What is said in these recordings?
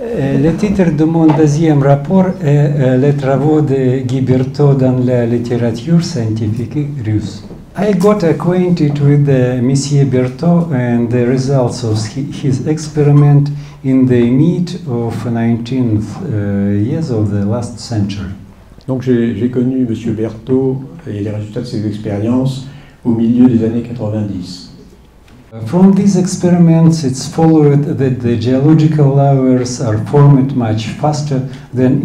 Le titre de mon deuxième rapport est Les travaux de Guy Berthaud dans la littérature scientifique russe. I got acquainted with Monsieur Berthaud and the results of his experiment in the mid of 19th years of the last century. Donc j'ai connu Monsieur Berthaud et les résultats de ses expériences au milieu des années 90. From these experiments, it's followed that the geological layers are formed much faster than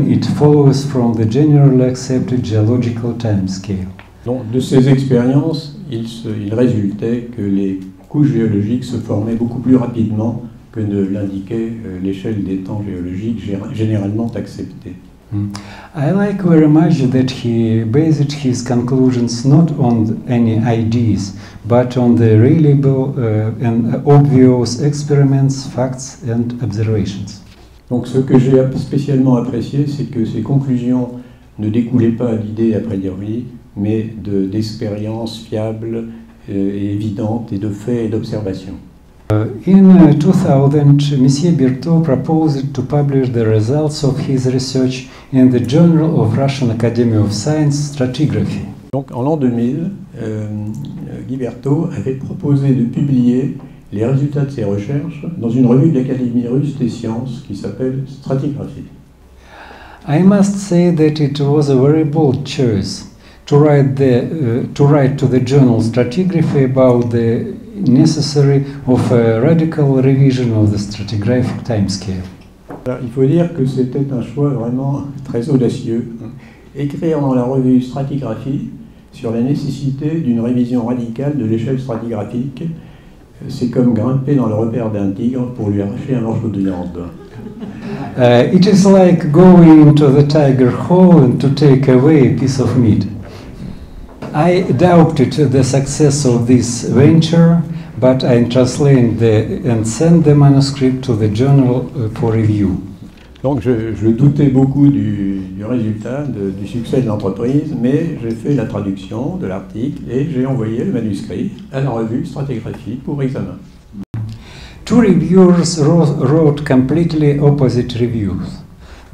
it follows from the generally accepted geological timescale. Donc, de ces expériences, il résultait que les couches géologiques se formaient beaucoup plus rapidement que ne l'indiquait l'échelle des temps géologiques généralement acceptée. I like very much that he based his conclusions not on any ideas, but on the reliable and obvious experiments, facts and observations. Donc ce que j'ai spécialement apprécié, c'est que ces conclusions ne découlaient pas d'idées a priori, mais d'expériences fiables et évidentes et de faits et d'observations. In 2000, Monsieur Berthaud proposed to publish the results of his research in the Journal of Russian Academy of Science Stratigraphy. Donc en l'an 2000, Guy Berthaud avait proposé de publier les résultats de ses recherches dans une revue de l'Académie russe des sciences qui s'appelle Stratigraphie. I must say that it was a very bold choice to write to the journal Stratigraphy about the necessary of a radical revision of the stratigraphic timescale. Alors, il faut dire que c'était un choix vraiment très audacieux. Écrire dans la revue Stratigraphie sur la nécessité d'une révision radicale de l'échelle stratigraphique, c'est comme grimper dans le repère d'un tigre pour lui arracher un morceau de viande. It is like going into the tiger hole and to take away a piece of meat. I doubted the success of this venture, but I translated and sent the manuscript to the journal for review. Donc je doutais beaucoup du résultat, du succès de l'entreprise, mais j'ai fait la traduction de l'article et j'ai envoyé le manuscrit à la revue Stratigraphie pour examen. Two reviewers wrote completely opposite reviews.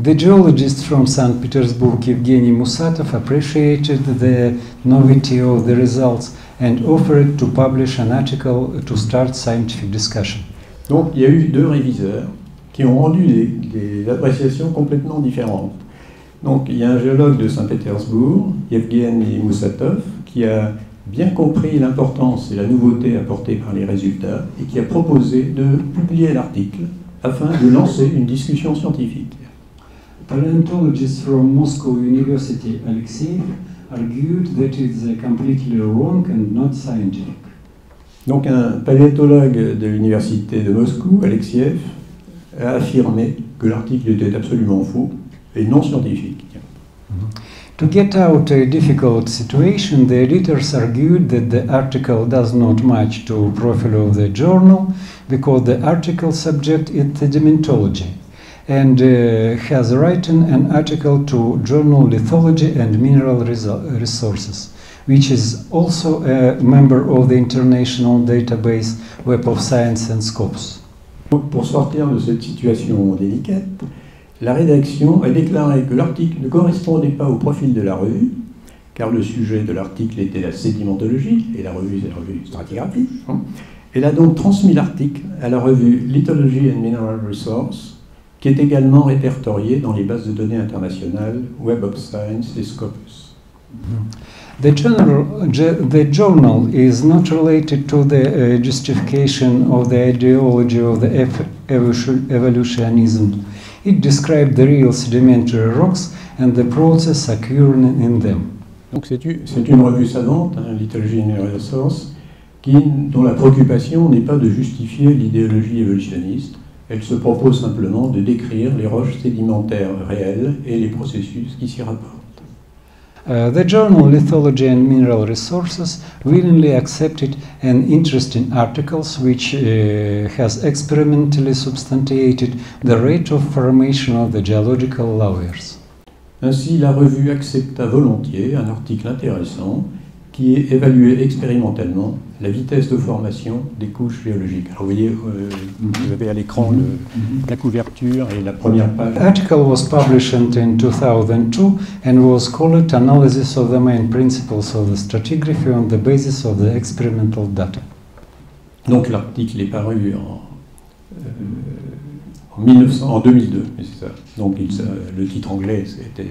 The geologist from St. Petersburg, Evgeny Musatov, appreciated the novelty of the results and offered to publish an article to start scientific discussion. Donc il y a eu deux réviseurs qui ont rendu des appréciations complètement différentes. Donc il y a un géologue de Saint-Pétersbourg, Evgeny Musatov, qui a bien compris l'importance et la nouveauté apportée par les résultats et qui a proposé de publier l'article afin de lancer une discussion scientifique. Paleontologist from Moscow University, Alexeyev, argued that it's completely wrong and not scientific. Donc un paléontologue de l'université de Moscou, Alexeyev, a affirmé que l'article était absolument faux et non scientifique. To get out a difficult situation, the editors argued that the article does not match to profile of the journal because the article subject is sedimentology and has written an article to journal Lithology and Mineral Resources, which is also a member of the international database Web of Science and Scopes. Pour sortir de cette situation délicate, la rédaction a déclaré que l'article ne correspondait pas au profil de la revue, car le sujet de l'article était la sédimentologie, et la revue c'est la revue Stratigraphie. Elle a donc transmis l'article à la revue Lithology and Mineral Resources, qui est également répertoriée dans les bases de données internationales Web of Science et Scopus. The journal is not related to the justification of the ideology of the evolutionism. It describes the real sedimentary rocks and the process occurring in them. Donc c'est une revue savante, Lithology and Mineral Resources, dont la préoccupation n'est pas de justifier l'idéologie évolutionniste. Elle se propose simplement de décrire les roches sédimentaires réelles et les processus qui s'y rapportent. The journal Lithology and Mineral Resources willingly accepted an interesting articles which has experimentally substantiated the rate of formation of the geological layers. Ainsi, la revue accepta volontiers un article intéressant qui évaluait expérimentalement la vitesse de formation des couches géologiques. Alors vous voyez, vous avez à l'écran la couverture et la première page. The article was published in 2002 and was called Analysis of the Main Principles of the Stratigraphy on the Basis of the Experimental Data. Donc l'article est paru en 2002, c'est ça. Donc le titre anglais, c'était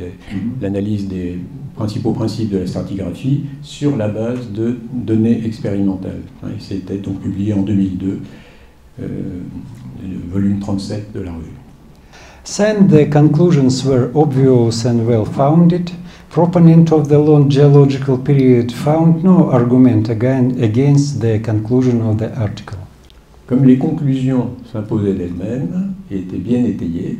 l'analyse des principaux principes de la stratigraphie sur la base de données expérimentales. Et c'était donc publié en 2002, le volume 37 de la revue. Since the conclusions were obvious and well-founded, proponents of the long geological period found no argument against the conclusion of the article. Comme les conclusions s'imposaient d'elles-mêmes et étaient bien étayées,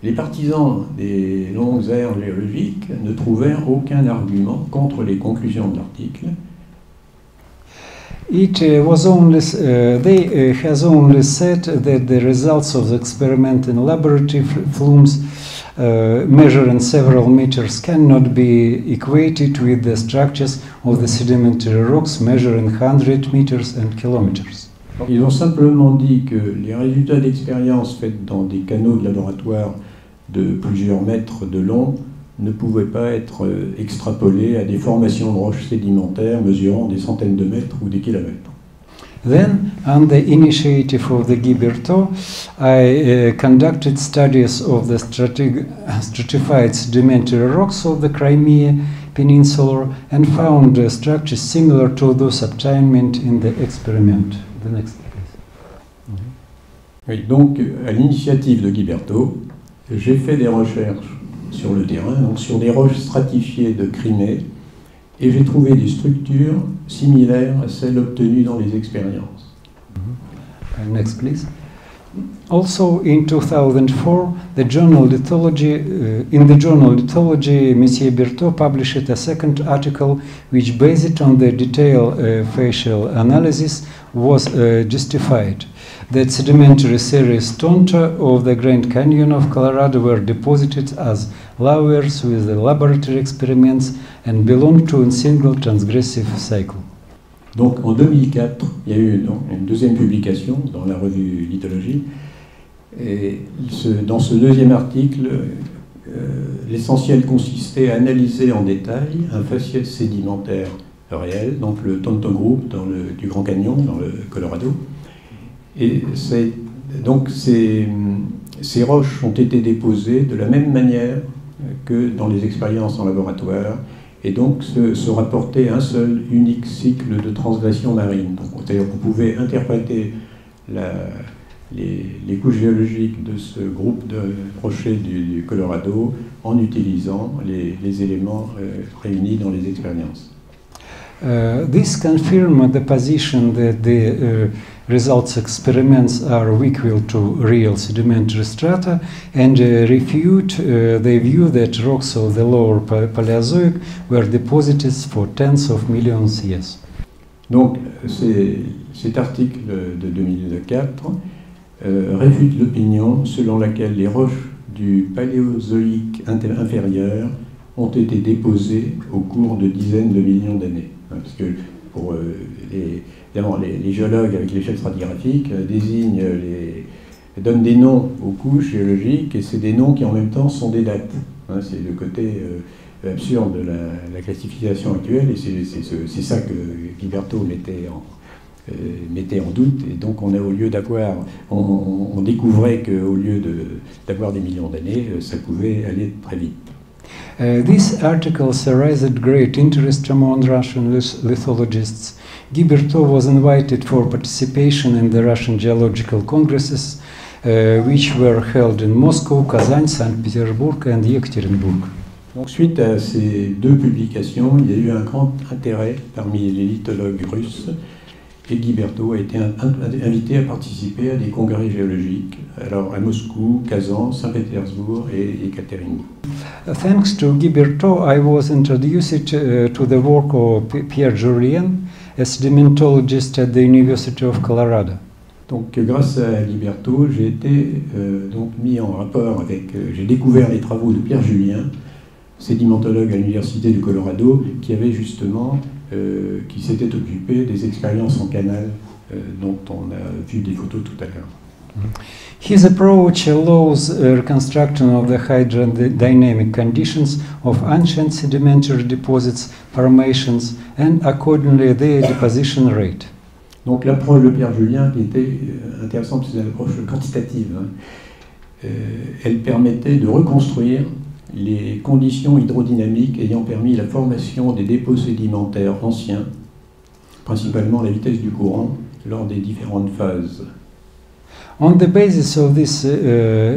les partisans des longues ères géologiques ne trouvèrent aucun argument contre les conclusions de l'article. It was only they has only said that the results of the experiment in laboratory flumes measured in several meters cannot be equated with the structures of the sedimentary rocks measured in 100 meters and kilometers. Ils ont simplement dit que les résultats d'expériences faites dans des canaux de laboratoire de plusieurs mètres de long ne pouvaient pas être extrapolés à des formations de roches sédimentaires mesurant des centaines de mètres ou des kilomètres. Then, on the initiative of the Guiberteau, I conducted studies of the stratified sedimentary rocks of the Crimea Peninsula and found structures similar to those obtained in the experiment. The next, please. Oui, donc, à l'initiative de Guiberteau, j'ai fait des recherches sur le terrain, donc sur des roches stratifiées de Crimée, et j'ai trouvé des structures similaires à celles obtenues dans les expériences. Next, please. Also, in 2004, the journal Lithology, in the journal Lithology, Monsieur Berthaud published a second article which, based on the detailed facial analysis, was justified. That sedimentary series Tonto of the Grand Canyon of Colorado were deposited as layers with the laboratory experiments and belong to a single transgressive cycle. Donc en 2004, il y a eu une deuxième publication dans la revue Lithologie. Et dans ce deuxième article, l'essentiel consistait à analyser en détail un faciès sédimentaire réel, donc le Tonto Group du Grand Canyon, dans le Colorado. Et donc ces roches ont été déposées de la même manière que dans les expériences en laboratoire, et donc se rapportait un seul unique cycle de transgression marine. C'est-à-dire qu'on pouvait interpréter les couches géologiques de ce groupe de rochers du Colorado en utilisant les éléments réunis dans les expériences. This confirmed the position that the results experiments are equal to real sedimentary strata and refute the view that rocks of the lower Paleozoic were deposited for tens of millions of years. Donc cet article de 2004 réfute l'opinion selon laquelle les roches du Paléozoïque inférieur ont été déposées au cours de dizaines de millions d'années. Parce que pour les géologues avec l'échelle stratigraphique donnent des noms aux couches géologiques, et c'est des noms qui en même temps sont des dates. C'est le côté absurde de la classification actuelle, et c'est ça que Guiberteau mettait en doute. Et donc on découvrait qu'au lieu d'avoir des millions d'années, ça pouvait aller très vite. These articles aroused great interest among Russian lithologists. Guiberteau was invited for participation in the Russian geological congresses, which were held in Moscow, Kazan, Saint Petersburg and Yekaterinburg. Donc, suite à ces deux publications, il y a eu un grand intérêt parmi les lithologues russes, et Guiberteau a été invité à participer à des congrès géologiques, alors à Moscou, Kazan, Saint-Pétersbourg et Yekaterinbourg. Thanks to Guiberteau, I was introduced to the work of Pierre Jurien, a sedimentologist at the University of Colorado. Donc, grâce à Guiberteau, j'ai été donc mis en rapport avec. J'ai découvert les travaux de Pierre Julien, sédimentologue à l'Université du Colorado, qui avait justement qui s'était occupé des expériences en canal dont on a vu des photos tout à l'heure. His approach allows reconstruction of the hydrodynamic conditions of ancient sedimentary deposits, formations, and accordingly their deposition rate. Donc l'approche de Pierre Julien qui était intéressante, c'est une approche quantitative. Elle permettait de reconstruire les conditions hydrodynamiques ayant permis la formation des dépôts sédimentaires anciens, principalement la vitesse du courant lors des différentes phases. On the basis of these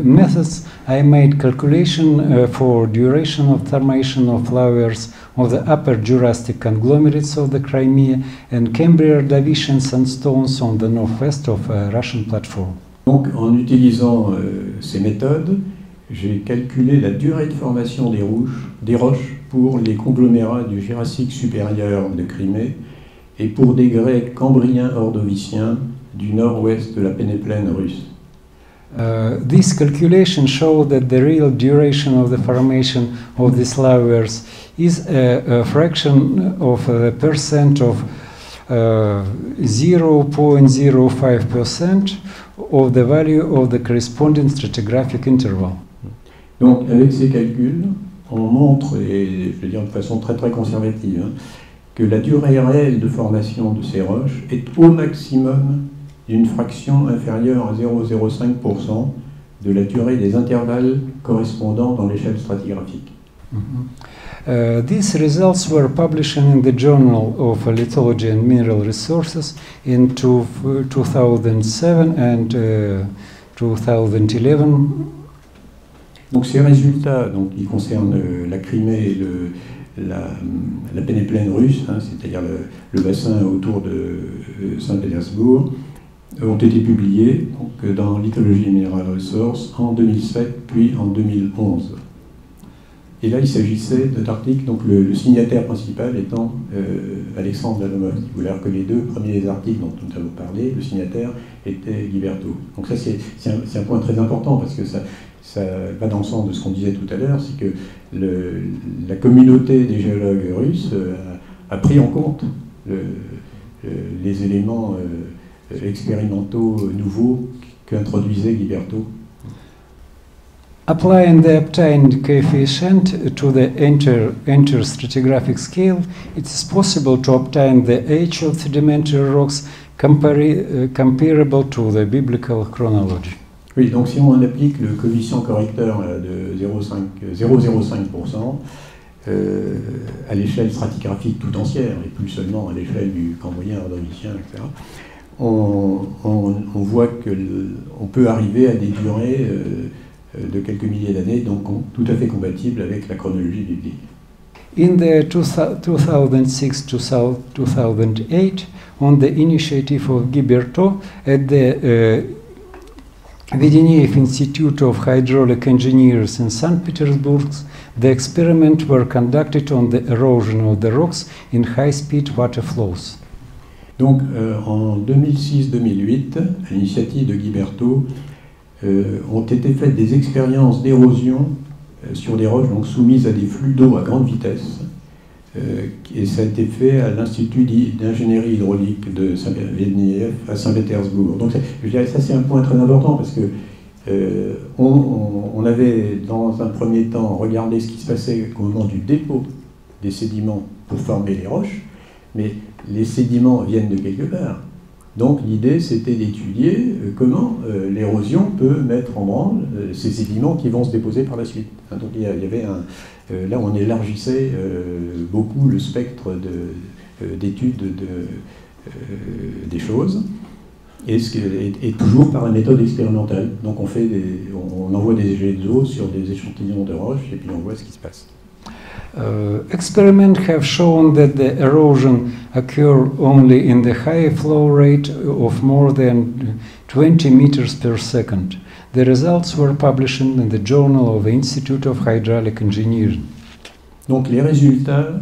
methods, I made calculation for duration of formation of flowers of the Upper Jurassic conglomerates of the Crimea and Cambrian Davidian sandstones on the northwest of Russian platform. Donc, en utilisant ces méthodes, j'ai calculé la durée de formation des roches pour les conglomérats du Jurassique supérieur de Crimée et pour des grès cambriens ordoviciens du nord-ouest de la pénéplaine russe. This calculation showed that the real duration of the formation of these flowers is a fraction of a percent of 0.05% of the value of the corresponding stratigraphic interval. Donc, avec ces calculs, on montre, et je veux dire de façon très très conservative, que la durée réelle de formation de ces roches est au maximum d'une fraction inférieure à 0,05% de la durée des intervalles correspondants dans l'échelle stratigraphique. These results were published in the Journal of Lithology and Mineral Resources in 2007 and 2011. Donc ces résultats, donc, qui concernent la Crimée et la pénéplaine russe, c'est-à-dire le bassin autour de Saint-Pétersbourg, ont été publiés donc, dans Lithology and Mineral Resources en 2007 puis en 2011. Et là, il s'agissait d'articles, donc le signataire principal étant Alexandre Lalomovsky. Vous voyez que les deux premiers articles dont nous avons parlé, le signataire était Guiberto. Donc ça, c'est un point très important parce que ça va dans le sens de ce qu'on disait tout à l'heure, c'est que la communauté des géologues russes a pris en compte les éléments expérimentaux nouveaux qu'introduisait Guiberto. Applying the obtained coefficient to the interstratigraphic scale, it is possible to obtain the age of sedimentary rocks comparable to the biblical chronology. Oui, donc si on applique le coefficient correcteur de 0,05% à l'échelle stratigraphique tout entière, et plus seulement à l'échelle du Cambrien, Ordovicien, etc., on voit qu'on peut arriver à des durées de quelques milliers d'années, donc tout à fait compatibles avec la chronologie biblique. In the 2006-2008, on the initiative of Guiberto at the Vedeniev Institute of Hydraulic Engineers in St. Petersburg, the experiments were conducted on the erosion of the rocks in high-speed water flows. Donc en 2006-2008, à l'initiative de Guiberto, ont été faites des expériences d'érosion sur des roches donc soumises à des flux d'eau à grande vitesse. Et ça a été fait à l'Institut d'ingénierie hydraulique de Vedeniev à Saint-Pétersbourg. Donc je dirais que ça c'est un point très important parce que on avait dans un premier temps regardé ce qui se passait au moment du dépôt des sédiments pour former les roches, mais les sédiments viennent de quelque part. Donc l'idée c'était d'étudier comment l'érosion peut mettre en branle ces sédiments qui vont se déposer par la suite. Donc il y avait là on élargissait beaucoup le spectre d'études des choses et toujours par une méthode expérimentale. Donc on envoie des jets d'eau sur des échantillons de roches et puis on voit ce qui se passe. Experiments have shown that the erosion occurs only in the high flow rate of more than 20 meters per second. The results were published in the Journal of the Institute of Hydraulic Engineering. Donc les résultats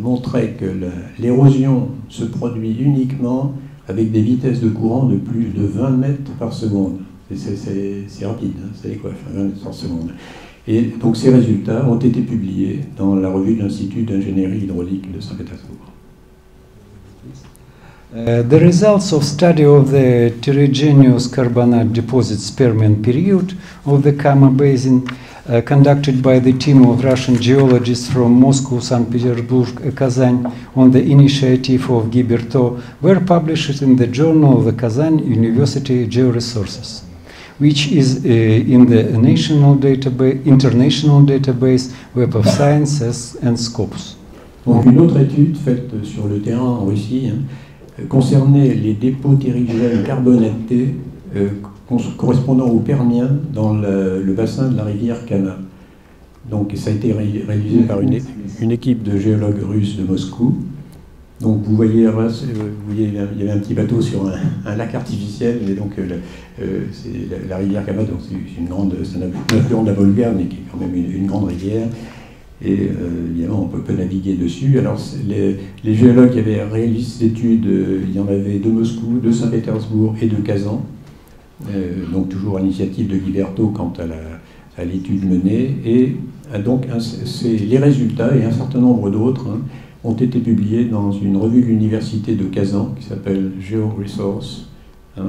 montraient que l'érosion se produit uniquement avec des vitesses de courant de plus de 20 mètres par seconde. C'est rapide, c'est quoi, 20 mètres par seconde. Et donc ces résultats ont été publiés dans la revue de l'Institut d'ingénierie hydraulique de Saint-Pétersbourg. The results of study of the terragenous carbonate deposits Permian period of the Kama Basin conducted by the team of Russian geologists from Moscow, St. Petersburg, Kazan on the initiative of Guy Berthaud were published in the Journal of the Kazan University Georesources, which is in the international database Web of Science and Scopus. Donc une autre étude faite sur le terrain en Russie concernait les dépôts terrigènes carbonatés correspondant au Permien dans le bassin de la rivière Kama. Donc ça a été réalisé par une équipe de géologues russes de Moscou. Donc vous voyez, il y avait un petit bateau sur un lac artificiel, et donc la rivière Kama, donc c'est un affluent de la Volga, mais qui est quand même une grande rivière. Et évidemment, on peut naviguer dessus. Alors, les géologues qui avaient réalisé cette étude, il y en avait de Moscou, de Saint-Pétersbourg et de Kazan. Donc, toujours à l'initiative de Guy Berthaud quant à l'étude menée. Et donc, les résultats et un certain nombre d'autres ont été publiés dans une revue de l'université de Kazan qui s'appelle Georesources.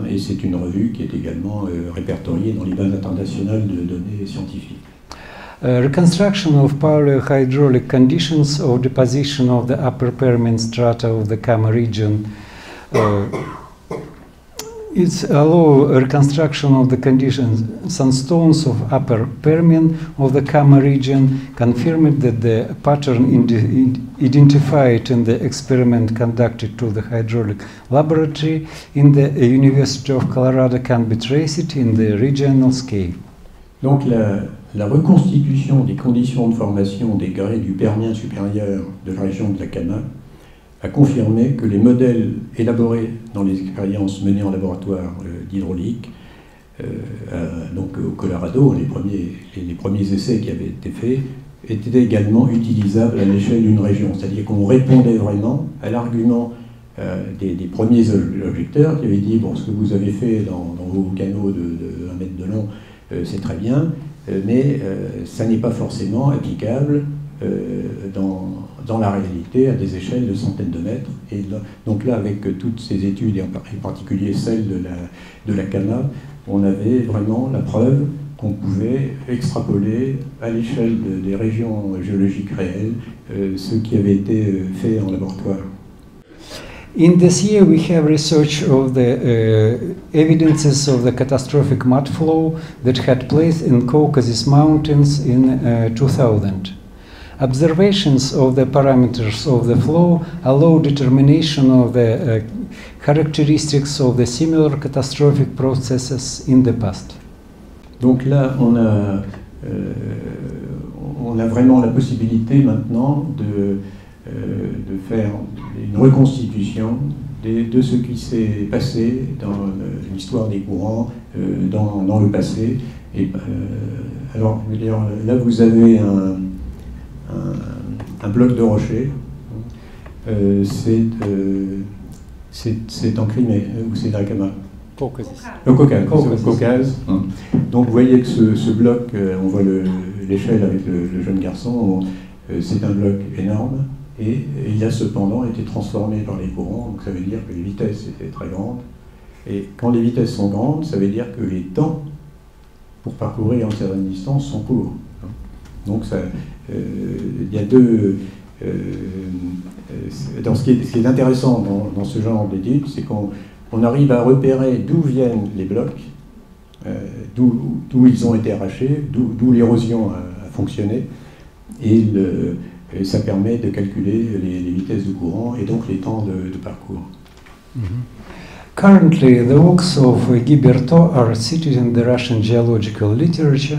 Et c'est une revue qui est également répertoriée dans les bases internationales de données scientifiques. Reconstruction of paleohydraulic conditions of deposition of the upper Permian strata of the Kama region. It's allow reconstruction of the conditions. Sandstones of upper Permian of the Kama region confirmed that the pattern identified in the experiment conducted to the hydraulic laboratory in the University of Colorado can be traced in the regional scale. Donc la reconstitution des conditions de formation des grès du Permien supérieur de la région de la Kama a confirmé que les modèles élaborés dans les expériences menées en laboratoire d'hydraulique, donc au Colorado, les premiers essais qui avaient été faits, étaient également utilisables à l'échelle d'une région. C'est-à-dire qu'on répondait vraiment à l'argument des premiers objecteurs qui avaient dit bon, ce que vous avez fait dans vos canaux de 1 mètre de long, c'est très bien, mais ça n'est pas forcément applicable dans la réalité à des échelles de centaines de mètres. Et donc là, avec toutes ces études, et en particulier celle de la Kama, on avait vraiment la preuve qu'on pouvait extrapoler à l'échelle des régions géologiques réelles ce qui avait été fait en laboratoire. In this year, we have research of the evidences of the catastrophic mud flow that had place in Caucasus Mountains in 2000. Observations of the parameters of the flow allow determination of the characteristics of the similar catastrophic processes in the past. Donc là, on a vraiment la possibilité maintenant de faire une reconstitution de ce qui s'est passé dans l'histoire des courants dans le passé. Et, alors, je veux dire, là, vous avez un bloc de rocher. C'est en Crimée, ou c'est dans la Kama? Au Caucase. Donc, vous voyez que ce bloc, on voit l'échelle avec le jeune garçon, c'est un bloc énorme. Et il a cependant été transformé par les courants, donc ça veut dire que les vitesses étaient très grandes. Et quand les vitesses sont grandes, ça veut dire que les temps pour parcourir une certaine distance sont courts. Donc il y a deux... ce qui est intéressant dans ce genre d'études, c'est qu'on arrive à repérer d'où viennent les blocs, d'où ils ont été arrachés, d'où l'érosion a fonctionné, et ça permet de calculer les vitesses de courant et donc les temps de parcours. Currently, the works of Guy Berthaud are cited in the Russian geological literature.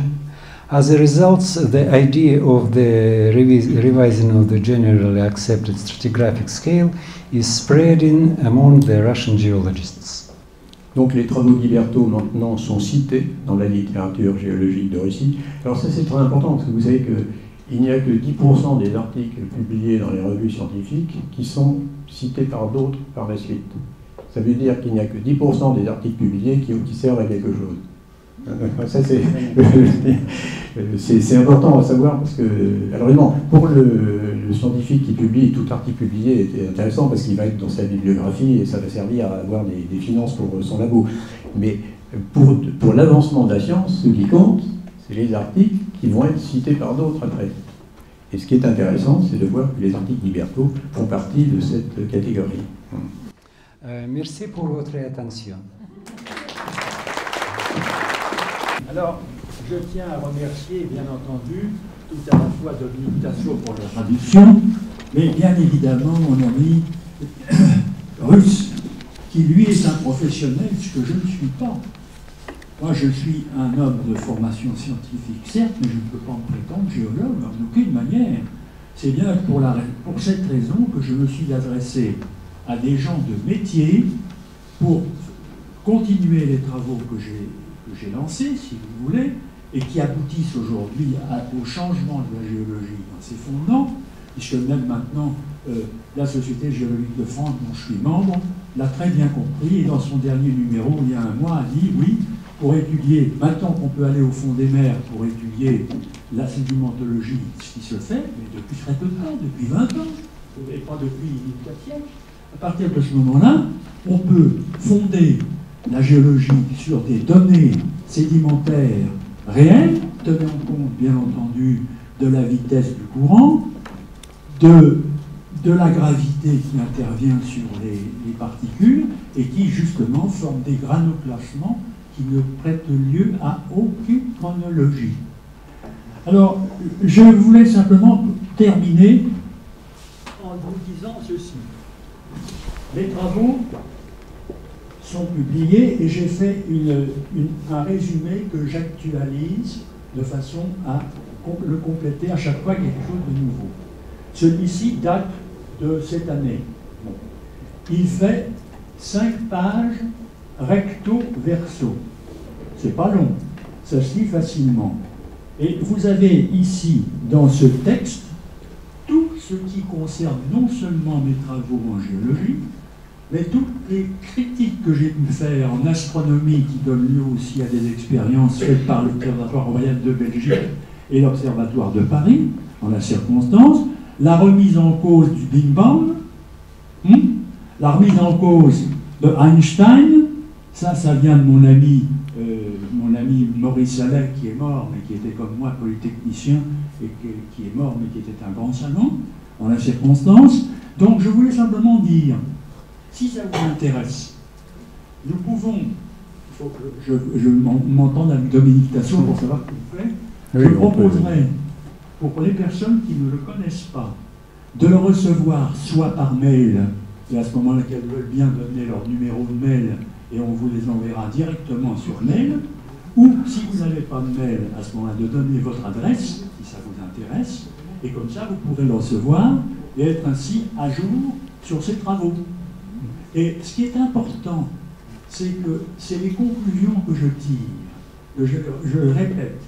As a result, the idea of the revising of the generally accepted stratigraphic scale is spreading among the Russian geologists. Donc les travaux de Guy Berthaud maintenant sont cités dans la littérature géologique de Russie. Alors ça c'est très important parce que vous savez qu'il n'y a que 10% des articles publiés dans les revues scientifiques qui sont cités par d'autres par la suite. Ça veut dire qu'il n'y a que 10% des articles publiés qui servent à quelque chose. Ça, c'est important à savoir parce que, alors évidemment, pour le scientifique qui publie, tout article publié est intéressant parce qu'il va être dans sa bibliographie et ça va servir à avoir des finances pour son labo. Mais pour l'avancement de la science, ce qui compte, c'est les articles qui vont être cités par d'autres après. Et ce qui est intéressant, c'est de voir que les articles d'Iberto font partie de cette catégorie. Merci pour votre attention. Alors, je tiens à remercier, bien entendu, tout à la fois Dominique Tassot pour la traduction, mais bien évidemment mon ami russe, qui lui est un professionnel, ce que je ne suis pas. Moi, je suis un homme de formation scientifique, certes, mais je ne peux pas me prétendre géologue en aucune manière. C'est bien pour cette raison que je me suis adressé à des gens de métier pour continuer les travaux que j'ai lancés, si vous voulez, et qui aboutissent aujourd'hui au changement de la géologie dans ses fondements, puisque même maintenant, la Société géologique de France, dont je suis membre, l'a très bien compris, et dans son dernier numéro, il y a un mois, a dit, oui, pour étudier, maintenant qu'on peut aller au fond des mers pour étudier la sédimentologie, ce qui se fait, mais depuis très peu de temps, depuis 20 ans, et pas depuis 4 siècles, à partir de ce moment-là, on peut fonder la géologie sur des données sédimentaires réelles, tenant compte, bien entendu, de la vitesse du courant, de la gravité qui intervient sur les particules et qui, justement, forment des granoclassements qui ne prêtent lieu à aucune chronologie. Alors, je voulais simplement terminer en vous disant ceci. Les travaux sont publiés et j'ai fait un résumé que j'actualise de façon à le compléter à chaque fois quelque chose de nouveau. Celui-ci date de cette année. Bon. Il fait 5 pages recto verso. C'est pas long, ça se lit facilement. Et vous avez ici, dans ce texte, tout ce qui concerne non seulement mes travaux en géologie, mais toutes les critiques que j'ai pu faire en astronomie, qui donnent lieu aussi à des expériences faites par l'Observatoire royal de Belgique et l'Observatoire de Paris, en la circonstance, la remise en cause du Big Bang, la remise en cause de Einstein, ça vient de mon ami Maurice Allais, qui est mort, mais qui était comme moi polytechnicien, et qui est mort, mais qui était un grand savant, en la circonstance. Donc je voulais simplement dire, si ça vous intéresse, nous pouvons, il faut que je m'entende avec Dominique Tassot pour savoir ce qu'il fait, oui, je proposerai, pour les personnes qui ne le connaissent pas, de le recevoir soit par mail, et à ce moment-là qu'elles veulent bien donner leur numéro de mail, et on vous les enverra directement sur mail, ou si vous n'avez pas de mail, à ce moment-là, de donner votre adresse, si ça vous intéresse, et comme ça, vous pourrez le recevoir et être ainsi à jour sur ces travaux. Et ce qui est important, c'est que c'est les conclusions que je tire. Je le répète,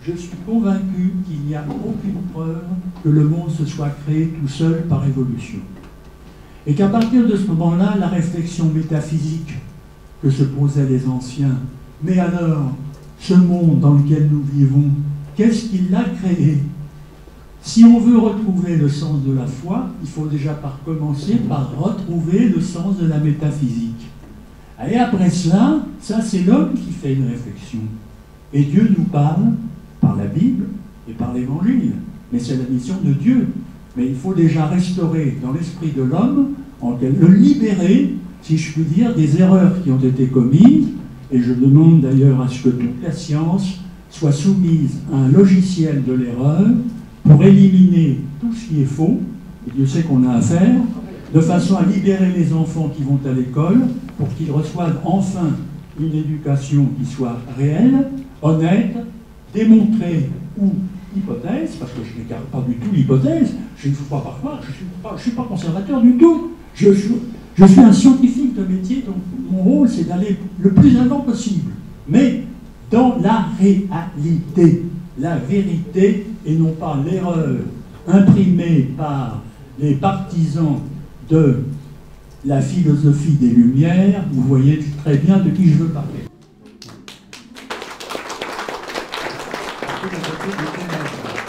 je suis convaincu qu'il n'y a aucune preuve que le monde se soit créé tout seul par évolution. Et qu'à partir de ce moment-là, la réflexion métaphysique que se posaient les anciens, mais alors, ce monde dans lequel nous vivons, qu'est-ce qui l'a créé? Si on veut retrouver le sens de la foi, il faut déjà commencer par retrouver le sens de la métaphysique. Et après cela, ça c'est l'homme qui fait une réflexion. Et Dieu nous parle par la Bible et par l'Évangile. Mais c'est la mission de Dieu. Mais il faut déjà restaurer dans l'esprit de l'homme, le libérer, si je puis dire, des erreurs qui ont été commises. Et je demande d'ailleurs à ce que toute la science soit soumise à un logiciel de l'erreur pour éliminer tout ce qui est faux, et Dieu sait qu'on a à faire, de façon à libérer les enfants qui vont à l'école pour qu'ils reçoivent enfin une éducation qui soit réelle, honnête, démontrée ou hypothèse, parce que je n'écarte pas du tout l'hypothèse, je ne suis pas parfois, je ne suis pas conservateur du tout. Je suis un scientifique de métier, donc mon rôle c'est d'aller le plus avant possible, mais dans la réalité, la vérité et non pas l'erreur imprimée par les partisans de la philosophie des Lumières. Vous voyez très bien de qui je veux parler. côté du Canada.